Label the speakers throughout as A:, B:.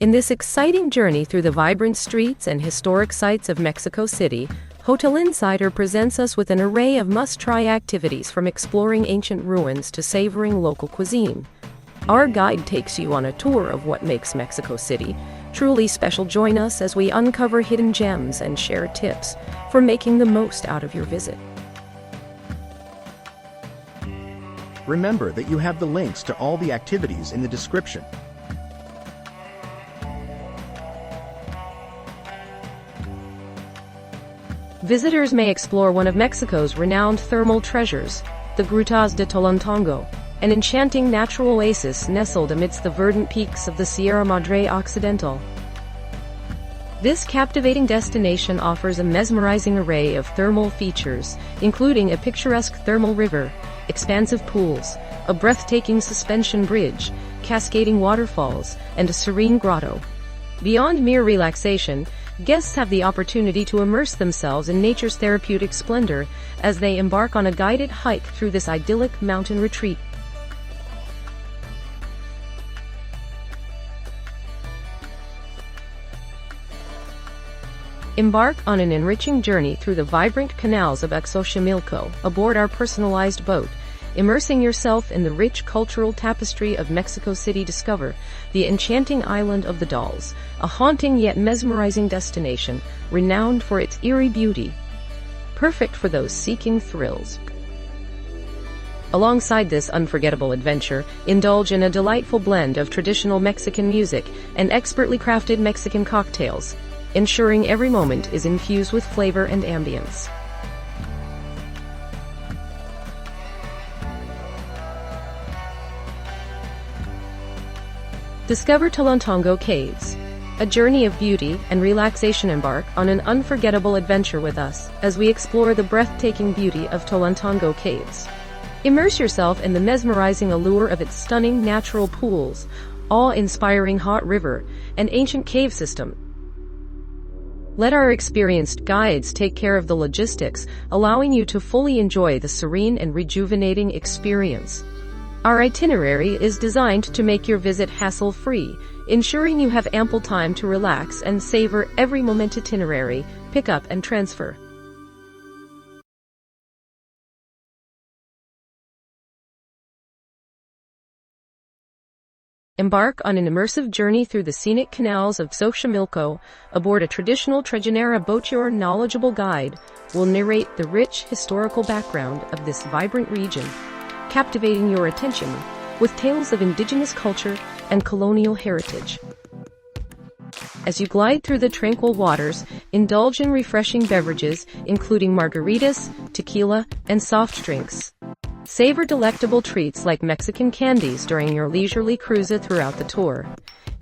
A: In this exciting journey through the vibrant streets and historic sites of Mexico City, Hotel Insider presents us with an array of must-try activities from exploring ancient ruins to savoring local cuisine. Our guide takes you on a tour of what makes Mexico City truly special. Join us as we uncover hidden gems and share tips for making the most out of your visit.
B: Remember that you have the links to all the activities in the description.
A: Visitors may explore one of Mexico's renowned thermal treasures, the Grutas de Tolantongo, an enchanting natural oasis nestled amidst the verdant peaks of the Sierra Madre Occidental. This captivating destination offers a mesmerizing array of thermal features, including a picturesque thermal river, expansive pools, a breathtaking suspension bridge, cascading waterfalls, and a serene grotto. Beyond mere relaxation, guests have the opportunity to immerse themselves in nature's therapeutic splendor as they embark on a guided hike through this idyllic mountain retreat. Embark on an enriching journey through the vibrant canals of Xochimilco aboard our personalized boat, immersing yourself in the rich cultural tapestry of Mexico City. Discover the enchanting island of the Dolls, a haunting yet mesmerizing destination renowned for its eerie beauty, perfect for those seeking thrills. Alongside this unforgettable adventure, indulge in a delightful blend of traditional Mexican music and expertly crafted Mexican cocktails, ensuring every moment is infused with flavor and ambience. Discover Tolantongo Caves, a journey of beauty and relaxation. Embark on an unforgettable adventure with us as we explore the breathtaking beauty of Tolantongo Caves. Immerse yourself in the mesmerizing allure of its stunning natural pools, awe-inspiring hot river, and ancient cave system. Let our experienced guides take care of the logistics, allowing you to fully enjoy the serene and rejuvenating experience. Our itinerary is designed to make your visit hassle-free, ensuring you have ample time to relax and savor every moment. Itinerary, pick up and transfer. Embark on an immersive journey through the scenic canals of Xochimilco aboard a traditional Trajinera boat. Your knowledgeable guide will narrate the rich historical background of this vibrant region, captivating your attention with tales of indigenous culture and colonial heritage. As you glide through the tranquil waters, indulge in refreshing beverages, including margaritas, tequila, and soft drinks. Savor delectable treats like Mexican candies during your leisurely cruise throughout the tour.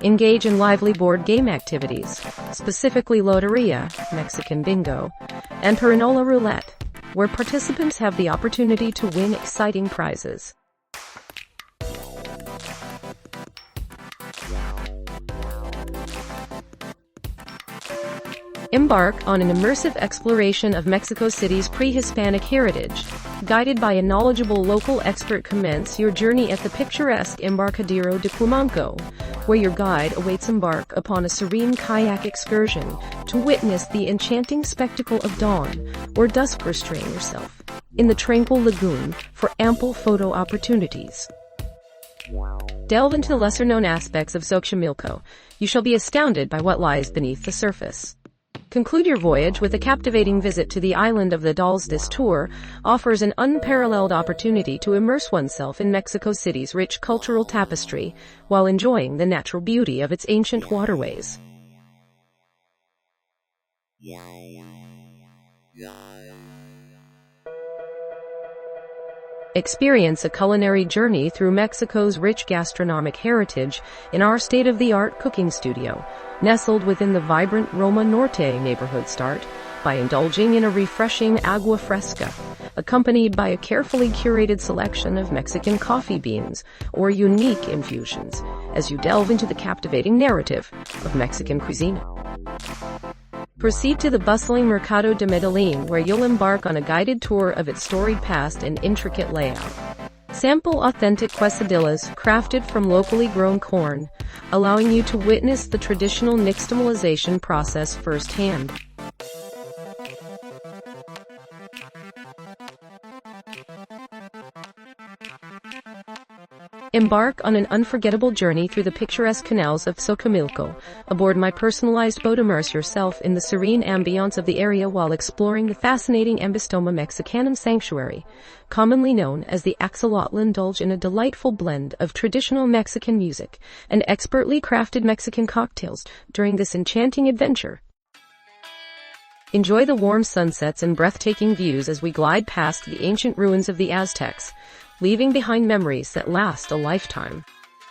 A: Engage in lively board game activities, specifically Loteria, Mexican bingo, and Perinola roulette, where participants have the opportunity to win exciting prizes. Embark on an immersive exploration of Mexico City's pre-Hispanic heritage, guided by a knowledgeable local expert. Commence your journey at the picturesque Embarcadero de Cumanco, where your guide awaits. Embark upon a serene kayak excursion to witness the enchanting spectacle of dawn or dusk. Restrain yourself in the tranquil lagoon for ample photo opportunities. Delve into the lesser-known aspects of Xochimilco. You shall be astounded by what lies beneath the surface. Conclude your voyage with a captivating visit to the island of the Dolls. This tour offers an unparalleled opportunity to immerse oneself in Mexico City's rich cultural tapestry while enjoying the natural beauty of its ancient waterways. Experience a culinary journey through Mexico's rich gastronomic heritage in our state-of-the-art cooking studio, nestled within the vibrant Roma Norte neighborhood. Start by indulging in a refreshing agua fresca, accompanied by a carefully curated selection of Mexican coffee beans or unique infusions, as you delve into the captivating narrative of Mexican cuisine. Proceed to the bustling Mercado de Medellin, where you'll embark on a guided tour of its storied past and intricate layout. Sample authentic quesadillas crafted from locally grown corn, allowing you to witness the traditional nixtamalization process firsthand. Embark on an unforgettable journey through the picturesque canals of Xochimilco. Aboard my personalized boat, immerse yourself in the serene ambiance of the area while exploring the fascinating Embistoma Mexicanum sanctuary, commonly known as the Axolotl. Indulge in a delightful blend of traditional Mexican music and expertly crafted Mexican cocktails during this enchanting adventure. Enjoy the warm sunsets and breathtaking views as we glide past the ancient ruins of the Aztecs, leaving behind memories that last a lifetime.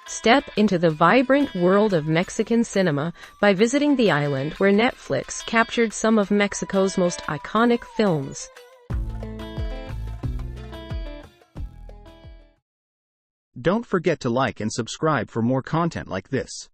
A: Step into the vibrant world of Mexican cinema by visiting the island where Netflix captured some of Mexico's most iconic films.
B: Don't forget to like and subscribe for more content like this.